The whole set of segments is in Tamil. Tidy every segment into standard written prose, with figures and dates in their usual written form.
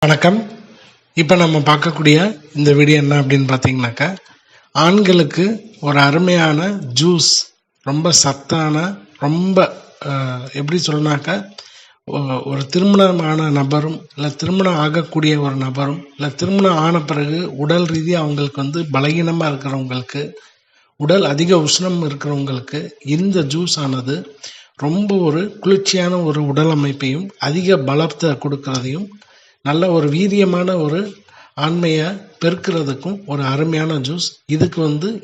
வணக்கம். இப்போ நம்ம பார்க்கக்கூடிய இந்த வீடியோ என்ன அப்படின்னு பார்த்தீங்கன்னாக்கா, ஆண்களுக்கு ஒரு அருமையான ஜூஸ், ரொம்ப சத்தான, ரொம்ப எப்படி சொல்லனாக்கா, ஒரு திருமணமான நபரும் இல்லை திருமணம் ஆகக்கூடிய ஒரு நபரும் இல்லை திருமணம் ஆன பிறகு உடல் ரீதியாக அவங்களுக்கு பலகீனமாக இருக்கிறவங்களுக்கு, உடல் அதிக உஷ்ணம் இருக்கிறவங்களுக்கு இந்த ஜூஸ் ஆனது ரொம்ப ஒரு குளிர்ச்சியான ஒரு உடல் அமைப்பையும் அதிக பலத்தை கொடுக்கறதையும் நல்ல ஒரு வீரியமான ஒரு ஆண்மையை பெருக்கிறதுக்கும் ஒரு அருமையான ஜூஸ். இதுக்கு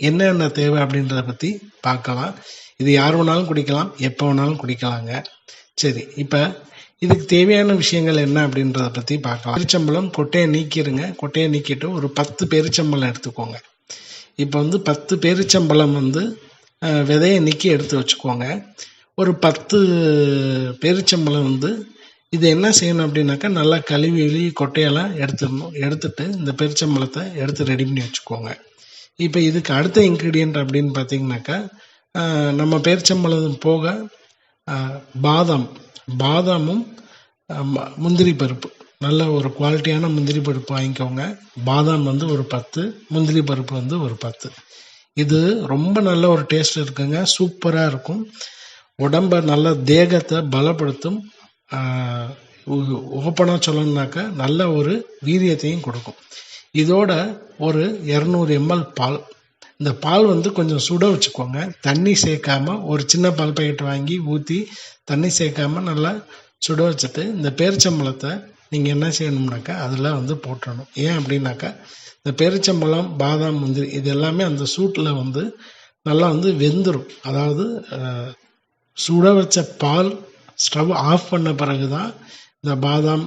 என்னென்ன தேவை அப்படின்றத பற்றி பார்க்கலாம். இது யார் வேணாலும் குடிக்கலாம், எப்போ வேணாலும் குடிக்கலாங்க. சரி, இப்போ இதுக்கு தேவையான விஷயங்கள் என்ன அப்படின்றத பற்றி பார்க்கலாம். பெருச்சம்பழம் கொட்டையை நீக்கிடுங்க. கொட்டையை நீக்கிட்டு ஒரு 10 பேரிச்சம்பழம் எடுத்துக்கோங்க. இப்போ 10 பேரிச்சம்பழம் விதையை நீக்கி எடுத்து வச்சுக்கோங்க. ஒரு 10 பேரிச்சம்பழம் இது என்ன செய்யணும் அப்படின்னாக்கா, நல்லா கழுவி கொட்டையெல்லாம் எடுத்துடணும். எடுத்துட்டு இந்த பெருச்சம்பழத்தை எடுத்து ரெடி பண்ணி வச்சுக்கோங்க. இப்போ இதுக்கு அடுத்த இன்க்ரீடியன்ட் அப்படின்னு பார்த்தீங்கன்னாக்கா, நம்ம பேரிச்சம்பழம் போக பாதாமும் முந்திரி பருப்பு, நல்ல ஒரு குவாலிட்டியான முந்திரி பருப்பு வாங்கிக்கோங்க. பாதாம் ஒரு 10, முந்திரி பருப்பு ஒரு 10. இது ரொம்ப நல்ல ஒரு டேஸ்ட் இருக்குங்க, சூப்பராக இருக்கும். உடம்பை நல்ல தேகத்தை பலப்படுத்தும். ஓப்பனாக சொல்லணுன்னாக்கா நல்ல ஒரு வீரியத்தையும் கொடுக்கும். இதோட ஒரு 200 ml பால். இந்த பால் கொஞ்சம் சுட வச்சுக்கோங்க. தண்ணி சேர்க்காம ஒரு சின்ன பால் பாக்கெட் வாங்கி ஊற்றி தண்ணி சேர்க்காம நல்லா சுட வச்சுட்டு இந்த பேரிச்சம்பழத்தை நீங்கள் என்ன செய்யணும்னாக்கா அதில் போட்டுடணும். ஏன் அப்படின்னாக்கா, இந்த பேரிச்சம்பழம், பாதாம், முந்திரி இது எல்லாமே அந்த சூட்டில் நல்லா வெந்துடும். அதாவது சுட வச்ச பால் ஸ்டவ் ஆஃப் பண்ண பிறகு தான் இந்த பாதாம்,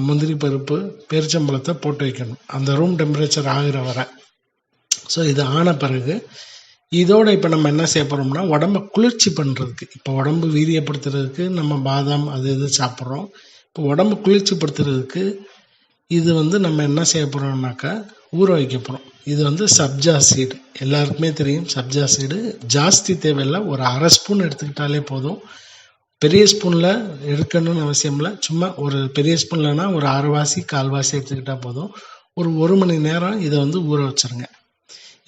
முந்திரி பருப்பு, பேரிச்சம்பழத்தை போட்டு வைக்கணும், அந்த ரூம் டெம்பரேச்சர் ஆகிற வரை. ஸோ இது ஆன பிறகு இதோட இப்போ நம்ம என்ன செய்ய போகிறோம்னா, உடம்பை குளிர்ச்சி பண்ணுறதுக்கு, இப்போ உடம்பு வீரியப்படுத்துறதுக்கு நம்ம பாதாம் அது இது சாப்பிட்றோம். இப்போ உடம்பு குளிர்ச்சிப்படுத்துறதுக்கு இது நம்ம என்ன செய்ய போகிறோம்னாக்கா ஊற வைக்க போகிறோம். இது சப்ஜா சீடு, எல்லாருக்குமே தெரியும். சப்ஜா சீடு ஜாஸ்தி தேவையில்லை, ஒரு 1/2 ஸ்பூன் எடுத்துக்கிட்டாலே போதும். பெரிய ஸ்பூனில் எடுக்கணும்னு அவசியம் இல்லை. சும்மா ஒரு பெரிய ஸ்பூன்லனா ஒரு 1/2 கால்வாசி எடுத்துக்கிட்டால் போதும். ஒரு 1 மணி நேரம் இதை ஊற வச்சுருங்க.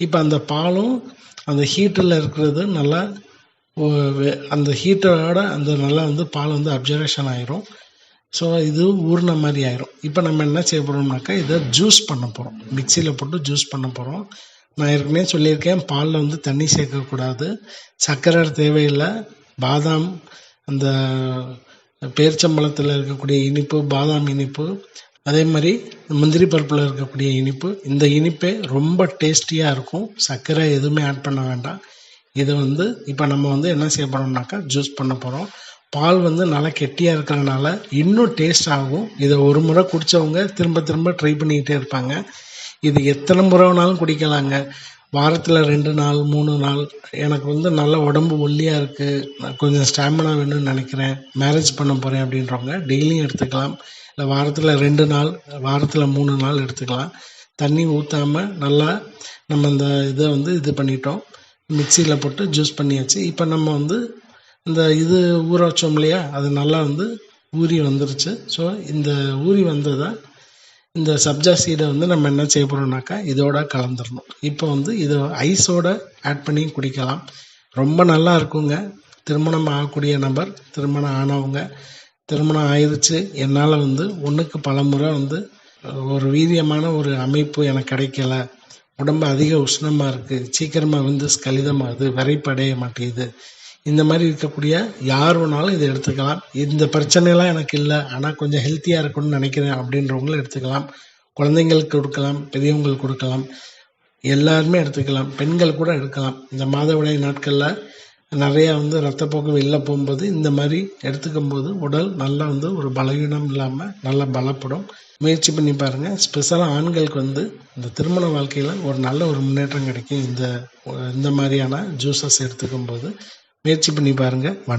இப்போ அந்த பாலும் அந்த ஹீட்டில் இருக்கிறது நல்லா அந்த ஹீட்டோட அந்த நல்லா பால் அப்சர்வேஷன் ஆயிரும். ஸோ இது ஊறின மாதிரி ஆயிரும். இப்போ நம்ம என்ன செய்ய போகிறோம்னாக்கா, இதை ஜூஸ் பண்ண போகிறோம். மிக்சியில் போட்டு ஜூஸ் பண்ண போகிறோம். நான் ஏற்கனவே சொல்லியிருக்கேன், பாலில் தண்ணி சேர்க்கக்கூடாது, சர்க்கரை தேவையில்லை. பாதாம், அந்த பேரிச்சம்பழத்தில் இருக்கக்கூடிய இனிப்பு, பாதாம் இனிப்பு, அதே மாதிரி முந்திரி பருப்பில் இருக்கக்கூடிய இனிப்பு, இந்த இனிப்பே ரொம்ப டேஸ்டியாக இருக்கும். சர்க்கரை எதுவுமே ஆட் பண்ண வேண்டாம். இதை இப்போ நம்ம என்ன செய்ய போகிறோம்னாக்கா ஜூஸ் பண்ண போகிறோம். பால் நல்லா கெட்டியாக இருக்கிறதுனால இன்னும் டேஸ்ட் ஆகும். இதை ஒரு முறை குடித்தவங்க திரும்ப திரும்ப ட்ரை பண்ணிக்கிட்டே இருப்பாங்க. இது எத்தனை முறை வேணாலும் குடிக்கலாங்க. வாரத்தில் 2 நாள் 3 நாள். எனக்கு நல்ல உடம்பு ஒல்லியாக இருக்குது, கொஞ்சம் ஸ்டாமினா வேணும்னு நினைக்கிறேன், மேரேஜ் பண்ண போகிறேன் அப்படின்றவங்க டெய்லியும் எடுத்துக்கலாம். இல்லை வாரத்தில் 2 நாள், வாரத்தில் 3 நாள் எடுத்துக்கலாம். தண்ணி ஊற்றாமல் நல்லா நம்ம இந்த இதை இது பண்ணிட்டோம். மிக்சியில் போட்டு ஜூஸ் பண்ணியாச்சு. இப்போ நம்ம இந்த இது ஊற வச்சோம் இல்லையா, அது நல்லா ஊறி வந்துருச்சு. ஸோ இந்த ஊறி வந்ததை இந்த சப்ஜா சீடை நம்ம என்ன செய்ய போகிறோம்னாக்கா இதோட கலந்துடணும். இப்போ இதை ஐஸோட ஆட் பண்ணி குடிக்கலாம். ரொம்ப நல்லா இருக்குங்க. திருமணம் ஆகக்கூடிய நபர், திருமணம் ஆனவங்க, திருமணம் ஆயிடுச்சு, என்னால் ஒன்றுக்கு பல முறை ஒரு வீரியமான ஒரு அமைப்பு எனக்கு கிடைக்கல, உடம்பு அதிக உஷ்ணமாக இருக்குது, சீக்கிரமாக ஸ்கலிதமாகுது, விரைப்படைய மாட்டேங்குது, இந்த மாதிரி இருக்கக்கூடிய யார் வேணாலும் இதை எடுத்துக்கலாம். இந்த பிரச்சனைலாம் எனக்கு இல்லை, ஆனால் கொஞ்சம் ஹெல்த்தியாக இருக்கணும்னு நினைக்கிறேன் அப்படின்றவங்களும் எடுத்துக்கலாம். குழந்தைங்களுக்கு கொடுக்கலாம், பெரியவங்களுக்கு கொடுக்கலாம், எல்லாருமே எடுத்துக்கலாம். பெண்கள் கூட எடுக்கலாம். இந்த மாதவிடாய் நாட்களில் நிறையா ரத்தப்போக்கு வெளில போகும்போது இந்த மாதிரி எடுத்துக்கும் போது உடல் நல்லா ஒரு பலவீனம் இல்லாமல் நல்லா பலப்படும். முயற்சி பண்ணி பாருங்கள். ஸ்பெஷலாக ஆண்களுக்கு இந்த திருமண வாழ்க்கையில் ஒரு நல்ல ஒரு முன்னேற்றம் கிடைக்கும் இந்த மாதிரியான ஜூஸஸ் எடுத்துக்கும் போது. முயற்சி பண்ணி பாருங்கள். வணக்கம்.